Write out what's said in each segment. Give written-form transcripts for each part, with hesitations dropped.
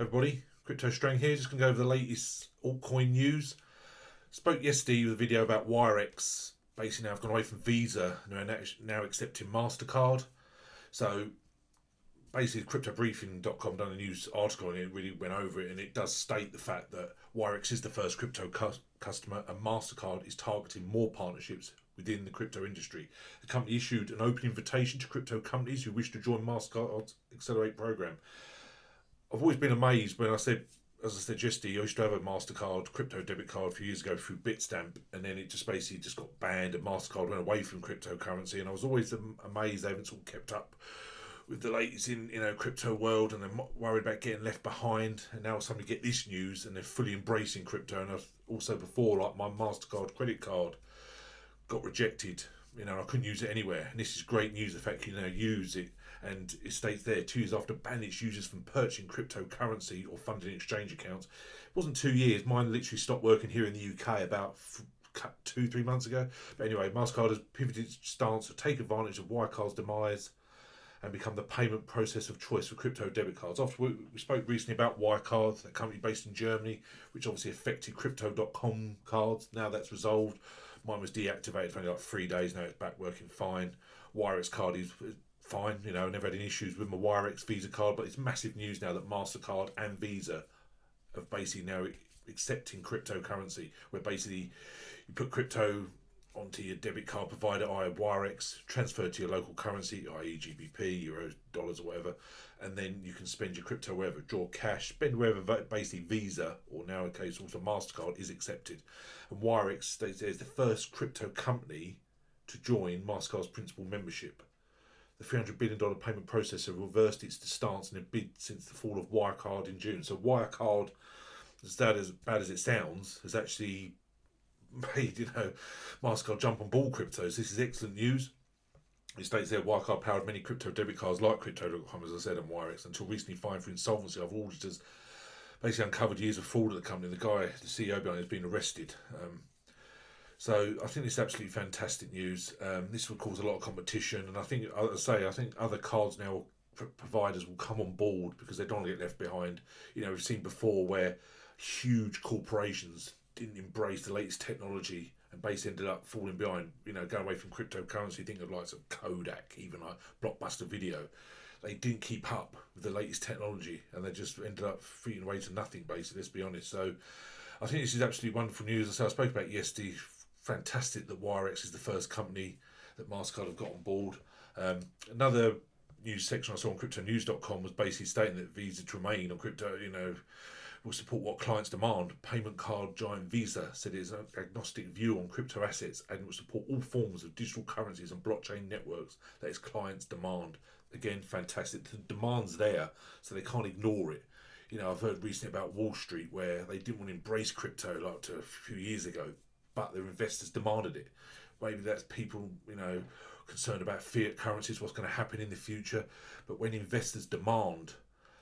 Everybody, Crypto STRANG here, just going to go over the latest altcoin news. Spoke yesterday with a video about WIREX. Basically now I've gone away from Visa and they're now accepting MasterCard. So basically cryptobriefing.com done a news article and it really went over it, and it does state the fact that WIREX is the first crypto customer and MasterCard is targeting more partnerships within the crypto industry. The company issued an open invitation to crypto companies who wish to join MasterCard's Accelerate program. I've always been amazed when as I said yesterday, I used to have a MasterCard crypto debit card a few years ago through Bitstamp, and then it just basically just got banned and MasterCard went away from cryptocurrency, and I was always amazed they haven't sort of kept up with the latest in crypto world, and they're worried about getting left behind. And now suddenly get this news and they're fully embracing crypto. And I've also before, like, my MasterCard credit card got rejected, I couldn't use it anywhere, and this is great news, the fact you now use it. And it states there, 2 years after banning its users from purchasing cryptocurrency or funding exchange accounts. It wasn't 2 years, mine literally stopped working here in the UK about 2-3 months ago. But anyway, MasterCard has pivoted its stance to take advantage of Wirecard's demise and become the payment process of choice for crypto debit cards. After we spoke recently about Wirecard, a company based in Germany, which obviously affected crypto.com cards. Now that's resolved. Mine was deactivated for only like 3 days, now it's back working fine. WIREX card is fine, I never had any issues with my WIREX Visa card, but it's massive news now that MasterCard and Visa have basically now accepting cryptocurrency, where basically you put crypto onto your debit card provider, i.e. WIREX, transfer to your local currency, i.e. GBP, euros, dollars or whatever, and then you can spend your crypto wherever, draw cash, spend wherever basically Visa, or nowadays also MasterCard, is accepted. And WIREX is the first crypto company to join MasterCard's principal membership. The $300 billion payment processor reversed its stance in a bid since the fall of Wirecard in June. So Wirecard, as bad as it sounds, has actually made MasterCard jump on board cryptos. This is excellent news. It states there, Wirecard powered many crypto debit cards like Crypto.com, as I said, and WIREX, until recently fined for insolvency. Other auditors basically uncovered years of fraud at the company. The CEO behind it, has been arrested. So I think this is absolutely fantastic news. This will cause a lot of competition, and I think other cards now, providers will come on board because they don't want to get left behind. We've seen before where huge corporations didn't embrace the latest technology and basically ended up falling behind. Going away from cryptocurrency. Think of likes of Kodak, even like Blockbuster Video. They didn't keep up with the latest technology, and they just ended up feeding away to nothing. Basically, let's be honest. So I think this is absolutely wonderful news. As I spoke about yesterday. Fantastic that WIREX is the first company that MasterCard have got on board. Another news section I saw on cryptonews.com was basically stating that Visa to remain on crypto, will support what clients demand. Payment card giant Visa said it is an agnostic view on crypto assets and will support all forms of digital currencies and blockchain networks that its clients demand. Again, fantastic. The demand's there, so they can't ignore it. I've heard recently about Wall Street where they didn't want to embrace crypto like a few years ago, but their investors demanded it. Maybe that's people, concerned about fiat currencies, what's going to happen in the future. But when investors demand,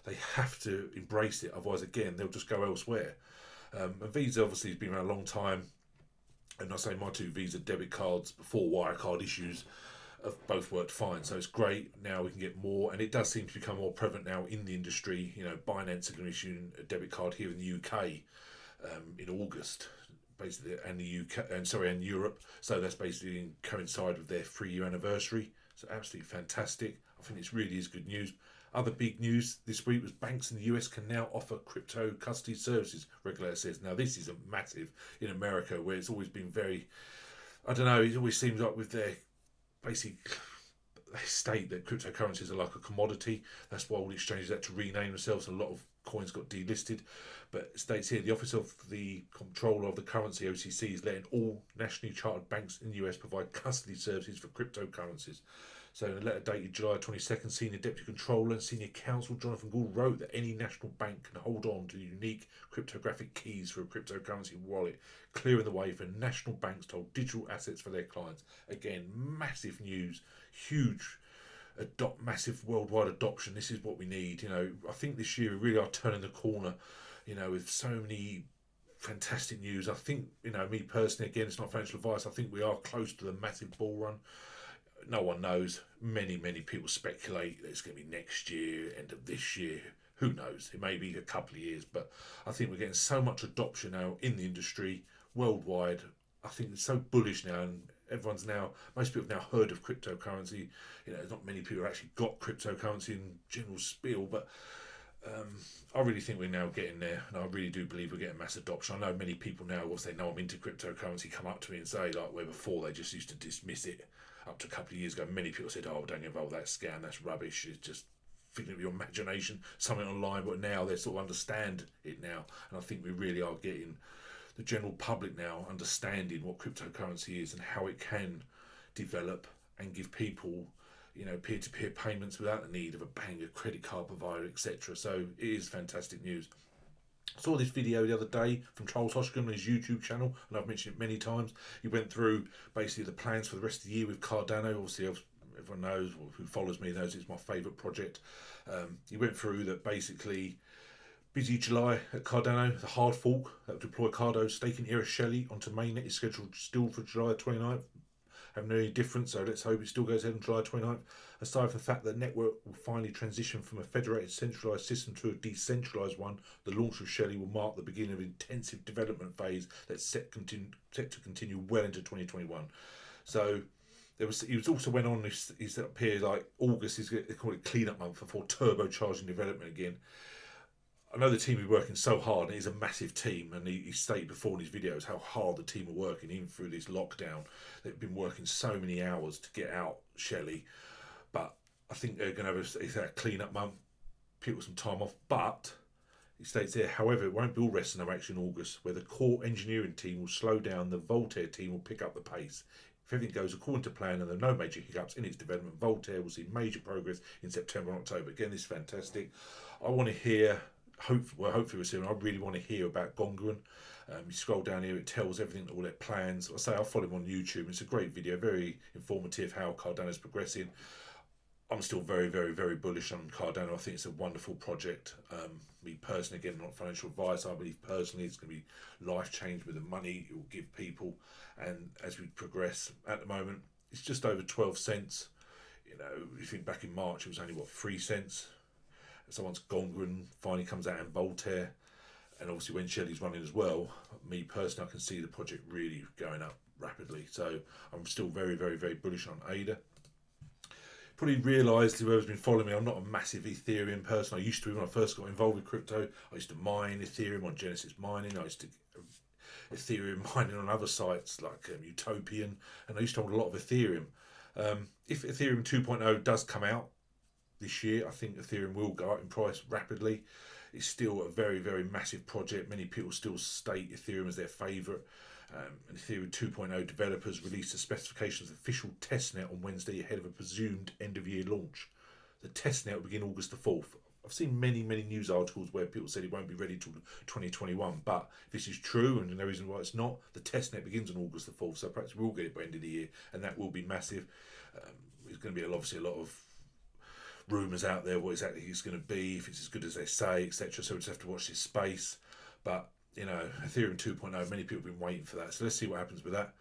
they have to embrace it. Otherwise, again, they'll just go elsewhere. And Visa obviously has been around a long time. And I say my 2 Visa debit cards before Wirecard issues have both worked fine. So it's great. Now we can get more. And it does seem to become more prevalent now in the industry. BINANCE are going to issue a debit card here in the UK in August. Basically, and the UK and Europe, so that's basically coincide with their 3-year anniversary. So absolutely fantastic. I think this really is good news. Other big news this week was banks in the US can now offer crypto custody services, regulator says. Now this is a massive in America, where it's always been very, I don't know, it always seems like with their basic, they state that cryptocurrencies are like a commodity. That's why all the exchanges had to rename themselves. A lot of coins got delisted. But it states here, the Office of the Comptroller of the Currency, OCC, is letting all nationally chartered banks in the US provide custody services for cryptocurrencies. So in a letter dated July 22nd, Senior Deputy Controller and Senior Counsel Jonathan Gould wrote that any national bank can hold on to unique cryptographic keys for a cryptocurrency wallet, clearing the way for national banks to hold digital assets for their clients. Again, massive news, huge massive worldwide adoption. This is what we need. I think this year we really are turning the corner, with so many fantastic news. I think, me personally, again, it's not financial advice, I think we are close to the massive bull run. No one knows. Many people speculate that it's going to be next year, end of this year, Who knows? It may be a couple of years, but I think we're getting so much adoption now in the industry worldwide. I think it's so bullish now, and most people have now heard of cryptocurrency. You know, not many people have actually got cryptocurrency in general spiel, but I really think we're now getting there, and I really do believe we're getting mass adoption. I know many people now, once they know I'm into cryptocurrency, come up to me and say, like, where before they just used to dismiss it. Up to a couple of years ago, many people said, "Oh, don't get involved with that scam. That's rubbish. It's just figment of your imagination, something online." But now they sort of understand it now, and I think we really are getting the general public now understanding what cryptocurrency is and how it can develop and give people, you know, peer-to-peer payments without the need of a bank, a credit card provider, etc. So it is fantastic news. I saw this video the other day from Charles Hoskins on his YouTube channel, and I've mentioned it many times. He went through basically the plans for the rest of the year with Cardano. Obviously, everyone knows, or who follows me knows, it's my favourite project. He went through that basically busy July at Cardano, the hard fork that will deploy Cardo staking Era Shelley onto mainnet is scheduled still for July 29th. Haven't heard any difference, so let's hope it still goes ahead on July 29th. Aside from the fact that the network will finally transition from a federated centralised system to a decentralised one, the launch of Shelley will mark the beginning of an intensive development phase that's set to continue well into 2021. So he was also went on, he's up here like August, they call it cleanup month for turbocharging development again. I know the team is working so hard, and it is a massive team, and he stated before in his videos how hard the team are working, even through this lockdown. They've been working so many hours to get out Shelley, but I think they're going to have a clean-up month, people some time off, but he states there, however, it won't be all rest and no action in August, where the core engineering team will slow down, the Voltaire team will pick up the pace. If everything goes according to plan and there are no major hiccups in its development, Voltaire will see major progress in September and October. Again, this is fantastic. I want to hear... hopefully we're soon. I really want to hear about Gongaran. You scroll down here, it tells everything, all their plans. I follow him on YouTube. It's a great video, very informative how Cardano's progressing. I'm still very, very, very bullish on Cardano. I think it's a wonderful project. Me personally, again, not financial advice. I believe personally it's going to be life change with the money it will give people. And as we progress, at the moment, it's just over 12 cents. You know, you think back in March, it was only, 3 cents? So once Gongaran finally comes out and Voltaire, and obviously when Shelley's running as well, me personally, I can see the project really going up rapidly. So I'm still very, very, very bullish on ADA. Probably realised, whoever's been following me, I'm not a massive Ethereum person. I used to be when I first got involved with crypto. I used to mine Ethereum on Genesis Mining. I used to Ethereum mining on other sites like Utopian, and I used to hold a lot of Ethereum. If Ethereum 2.0 does come out this year, I think Ethereum will go up in price rapidly. It's still a very, very massive project. Many people still state Ethereum as their favourite. And Ethereum 2.0 developers released the specifications of official testnet on Wednesday ahead of a presumed end-of-year launch. The testnet will begin August the 4th. I've seen many, many news articles where people said it won't be ready till 2021, but if this is true, and no reason why it's not, the testnet begins on August the 4th, so perhaps we'll get it by the end of the year, and that will be massive. There's going to be obviously a lot of rumours out there what exactly it's going to be, if it's as good as they say, etc. So we just have to watch this space. But you know, Ethereum 2.0, many people have been waiting for that. So let's see what happens with that.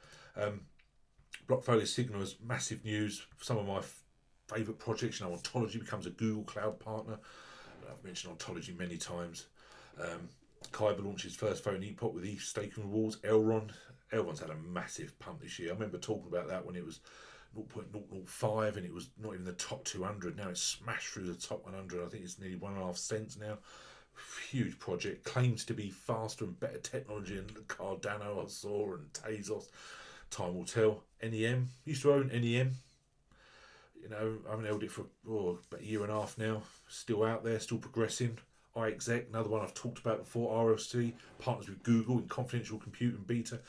Blockfolio Signal is massive news. Some of my favourite projects. You know, Ontology becomes a Google Cloud partner. I've mentioned Ontology many times. Kyber launched first phone epoch with ETH staking rewards. Elron's had a massive pump this year. I remember talking about that when it was 0.005 and it was not even the top 200. Now it's smashed through the top 100. I think it's nearly 1.5 cents now. Huge project. Claims to be faster and better technology than Cardano I saw and Tezos. Time will tell. NEM. Used to own NEM. You know, I haven't held it for about a year and a half now. Still out there, still progressing. iExec, another one I've talked about before. RLC partners with Google in confidential compute and beta.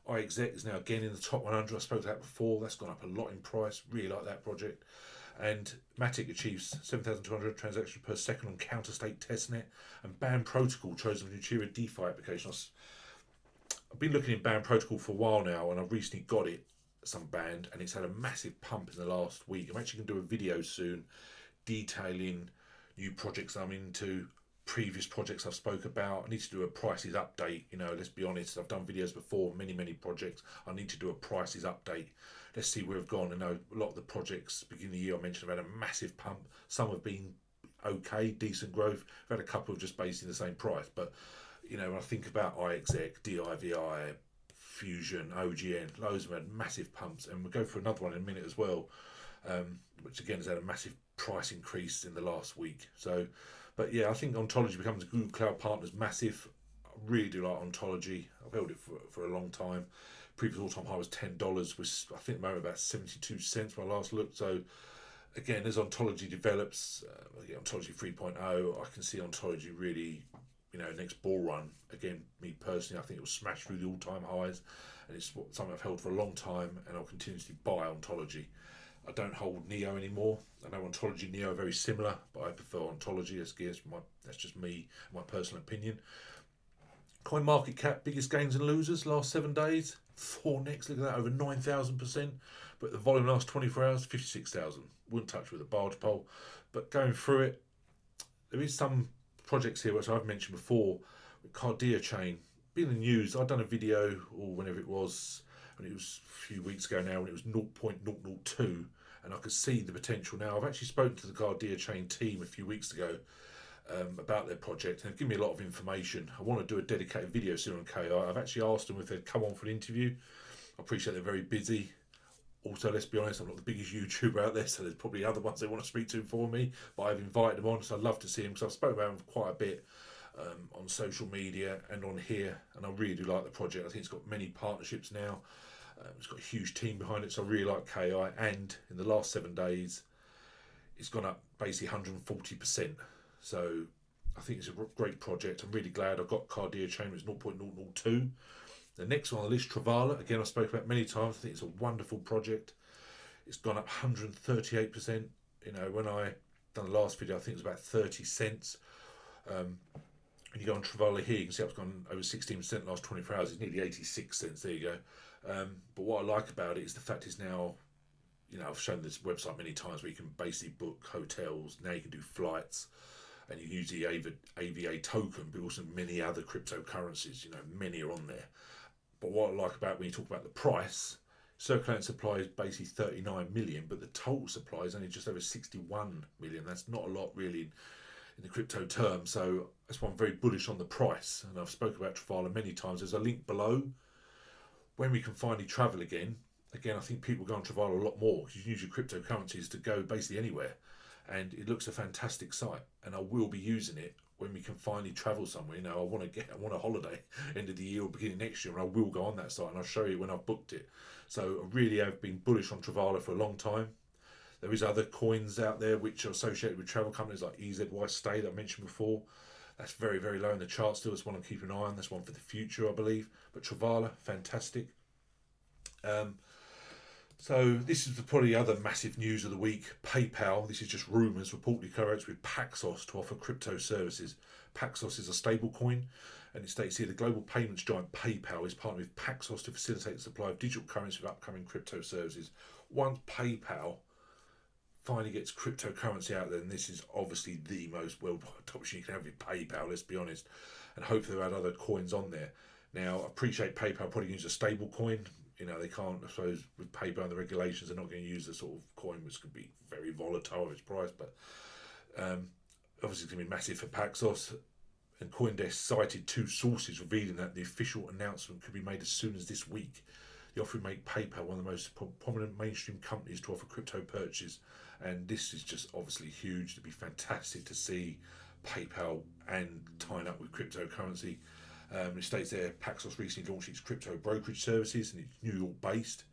iExec is now again in the top 100. I spoke to that before. That's gone up a lot in price. Really like that project. And Matic achieves 7,200 transactions per second on counter-state testnet. And Band Protocol chosen to achieve a DeFi application. I've been looking at Band Protocol for a while now, and I've recently got it, some band, and it's had a massive pump in the last week. I'm actually going to do a video soon detailing new projects I'm into, previous projects I've spoke about. I need to do a prices update. You know, let's be honest, I've done videos before, many projects. I need to do a prices update. Let's see where we've gone. I know a lot of the projects beginning of the year I mentioned have had a massive pump. Some have been okay, decent growth. We've had a couple of just basically the same price, but you know, when I think about IXX, DIVI, Fusion, OGN, loads of them had massive pumps, and we'll go for another one in a minute as well, which again has had a massive price increase in the last week. So, but yeah, I think Ontology becomes a Google Cloud Partners massive. I really do like Ontology. I've held it for a long time. Previous all-time high was $10, which I think at the moment about 72 cents when I last looked. So again, as Ontology develops, Ontology 3.0, I can see Ontology really, you know, next bull run. Again, me personally, I think it will smash through the all-time highs, and it's something I've held for a long time, and I'll continuously buy Ontology. I don't hold NEO anymore. I know Ontology and NEO are very similar, but I prefer Ontology. That's just me, my personal opinion. Coin market cap, biggest gains and losers last 7 days. Next, look at that, over 9,000%. But the volume last 24 hours, 56,000. Wouldn't touch with a barge pole. But going through it, there is some projects here which I've mentioned before. With Cardano chain, being in the news, I've done a video, or whenever it was, and it was a few weeks ago now, when it was 0.002, and I could see the potential now. I've actually spoken to the Cardano chain team a few weeks ago about their project, and they've given me a lot of information. I want to do a dedicated video soon on KI. I've actually asked them if they'd come on for an interview. I appreciate they're very busy. Also, let's be honest, I'm not the biggest YouTuber out there, so there's probably other ones they want to speak to for me, but I've invited them on, so I'd love to see them, because I've spoken about them quite a bit on social media and on here, and I really do like the project. I think it's got many partnerships now. It's got a huge team behind it, so I really like KI, and in the last 7 days, it's gone up basically 140%. So I think it's a great project. I'm really glad I've got Cardano chain, which is 0.002. The next one on the list, Travala, again I spoke about many times. I think it's a wonderful project. It's gone up 138%. You know, when I done the last video, I think it was about 30 cents. And you go on Travala here, you can see it's gone over 16% the last 24 hours. It's nearly 86 cents. There you go. But what I like about it is the fact it's now, you know, I've shown this website many times where you can basically book hotels. Now you can do flights, and you can use the AVA token, but also many other cryptocurrencies. You know, many are on there. But what I like about when you talk about the price, circulating supply is basically 39 million, but the total supply is only just over 61 million. That's not a lot really in the crypto term. So that's why I'm very bullish on the price. And I've spoken about Travala many times. There's a link below. When we can finally travel again, I think people go on Travala a lot more, because you can use your cryptocurrencies to go basically anywhere. And it looks a fantastic site, and I will be using it when we can finally travel somewhere. You know, I want a holiday end of the year or beginning next year, and I will go on that site, and I'll show you when I've booked it. So I really have been bullish on Travala for a long time. There is other coins out there which are associated with travel companies like EZY Stay that I mentioned before. That's very, very low in the chart still. It's one I'm keeping an eye on. That's one for the future, I believe. But Travala, fantastic. So this is probably the other massive news of the week. PayPal, this is just rumours, reportedly collaborates with Paxos to offer crypto services. Paxos is a stable coin, and it states here the global payments giant PayPal is partnering with Paxos to facilitate the supply of digital currency with upcoming crypto services. Once PayPal finally gets cryptocurrency out there, and this is obviously the most worldwide option you can have with PayPal, let's be honest, and hopefully they'll add other coins on there. Now, I appreciate PayPal probably use a stable coin. You know, they can't, I suppose, with PayPal and the regulations, they're not going to use the sort of coin which could be very volatile of its price, but obviously it's going to be massive for Paxos. And CoinDesk cited 2 sources revealing that the official announcement could be made as soon as this week. The offer would make PayPal one of the most prominent mainstream companies to offer crypto purchases, and this is just obviously huge. It'd be fantastic to see PayPal and tying up with cryptocurrency. It states there Paxos recently launched its crypto brokerage services, and it's New York based.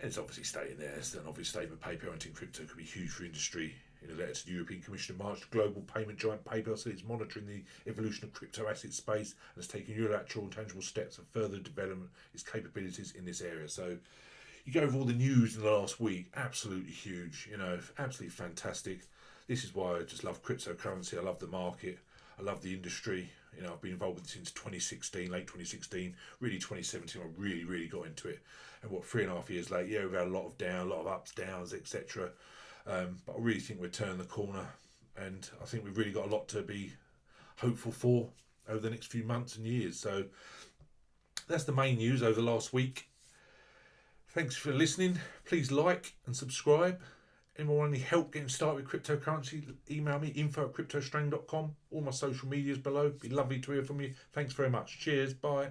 It's obviously stating there, it's an obvious statement, PayPal entering crypto could be huge for industry. In a letter to the European Commission in March, the global payment giant PayPal said it's monitoring the evolution of crypto asset space and has taken unilateral and tangible steps to further develop its capabilities in this area. So you go over all the news in the last week, absolutely huge, you know, absolutely fantastic. This is why I just love cryptocurrency. I love the market. I love the industry. You know, I've been involved with it since 2016, late 2016, really 2017. I really got into it. And 3.5 years later, yeah, we've had a lot of ups, downs, etc. But I really think we're turning the corner, and I think we've really got a lot to be hopeful for over the next few months and years. So that's the main news over the last week. Thanks for listening. Please like and subscribe, Anyone want any help getting started with cryptocurrency, email me, info@cryptostrang.com. All my social medias below. Be lovely to hear from you. Thanks very much. Cheers. Bye.